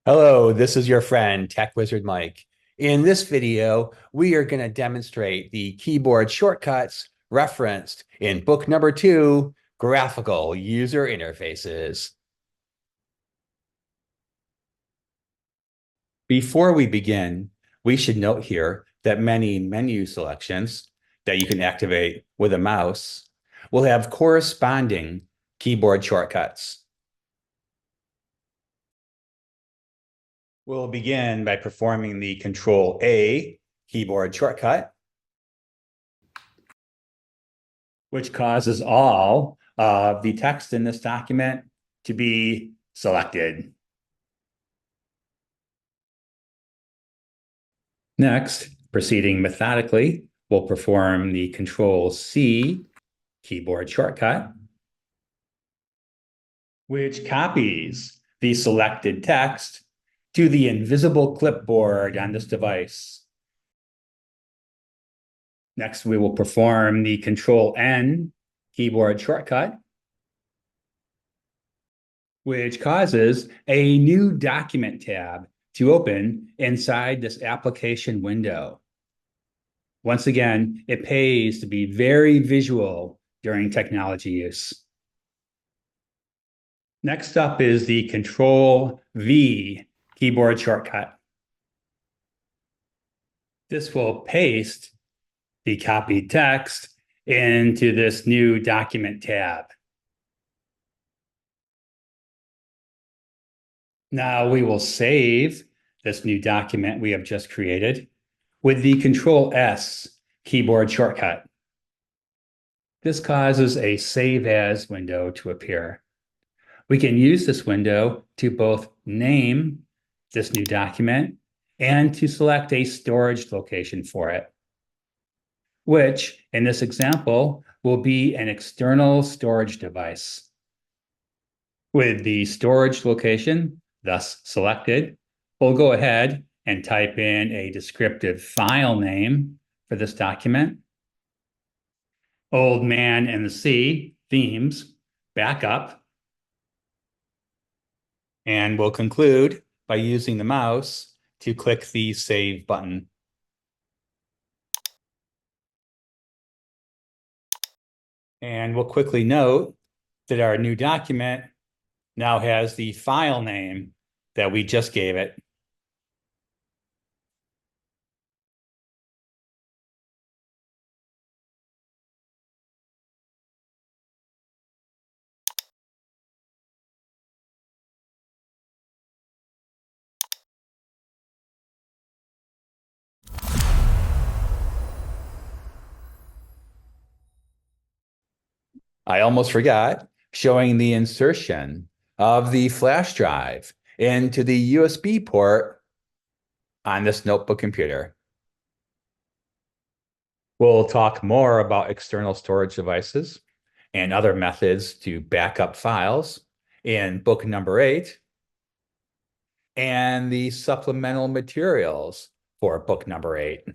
Hello, this is your friend Tech Wizard Mike. In this video, we are going to demonstrate the keyboard shortcuts referenced in book number 2, Graphical User Interfaces. Before we begin, we should note here that many menu selections that you can activate with a mouse will have corresponding keyboard shortcuts. We'll begin by performing the Control-A keyboard shortcut, which causes all of the text in this document to be selected. Next, proceeding methodically, we'll perform the Control-C keyboard shortcut, which copies the selected text to the invisible clipboard on this device. Next, we will perform the Control-N keyboard shortcut, which causes a new document tab to open inside this application window. Once again, it pays to be very visual during technology use. Next up is the Control-V keyboard shortcut. This will paste the copied text into this new document tab. Now we will save this new document we have just created with the Control-S keyboard shortcut. This causes a Save As window to appear. We can use this window to both name this new document and to select a storage location for it, which in this example will be an external storage device. With the storage location thus selected, we'll go ahead and type in a descriptive file name for this document. Old Man and the Sea, themes, backup. And we'll conclude by using the mouse to click the Save button. And we'll quickly note that our new document now has the file name that we just gave it. I almost forgot showing the insertion of the flash drive into the USB port on this notebook computer. We'll talk more about external storage devices and other methods to back up files in book number 8 and the supplemental materials for book number 8.